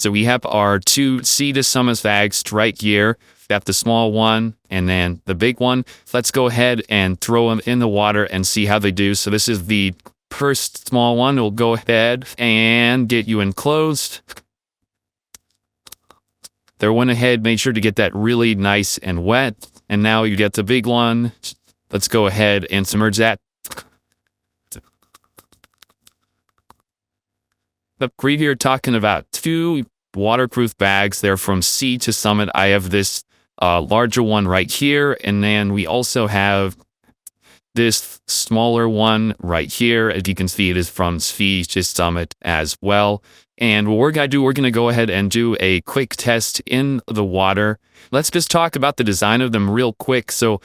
So we have our two Sea to Summit bags right here. Got the small one and then the big one. Let's go ahead and throw them in the water and see how they do. So this is the first small one. We'll go ahead and get you enclosed. There went ahead, made sure to get that really nice and wet. And now you get the big one. Let's go ahead and submerge that. We're here talking about two waterproof bags. They're from Sea to Summit. I have this larger one right here, and then we also have this smaller one right here. As you can see, it is from Sea to Summit as well. And what we're going to do, we're going to go ahead and do a quick test in the water. Let's just talk about the design of them real quick. So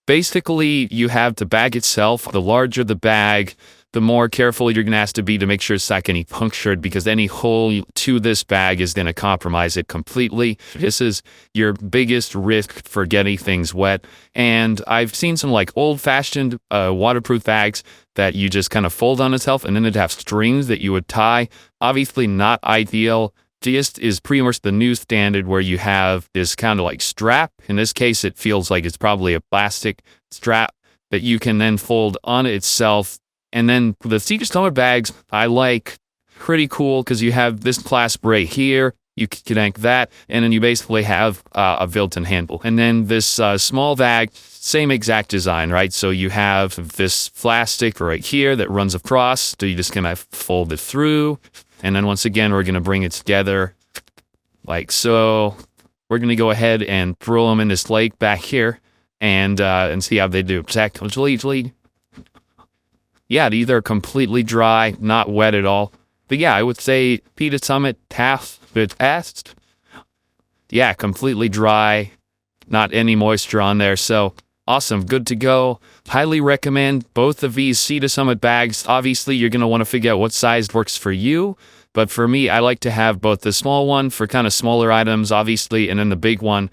basically, you have the bag itself. The larger the bag, the more careful you're going to have to be to make sure it's not getting punctured, because any hole to this bag is going to compromise it completely. This is your biggest risk for getting things wet. And I've seen some like old-fashioned waterproof bags that you just kind of fold on itself, and then it'd have strings that you would tie. Obviously not ideal. This is pretty much the new standard where you have this kind of like strap. In this case, it feels like it's probably a plastic strap that you can then fold on itself. And then the Sea to Summit bags, I like pretty cool because you have this clasp right here. You can connect that, and then you basically have a built-in handle. And then this small bag, same exact design, right? So you have this plastic right here that runs across. So you just kind of fold it through. And then once again, we're going to bring it together like so. We're going to go ahead and throw them in this lake back here and see how they do. Yeah, these are completely dry, not wet at all. But yeah, I would say Sea to Summit, fast. Yeah, completely dry, not any moisture on there. So awesome, good to go. Highly recommend both of these Sea to Summit bags. Obviously, you're going to want to figure out what size works for you. But for me, I like to have both the small one for kind of smaller items, obviously, and then the big one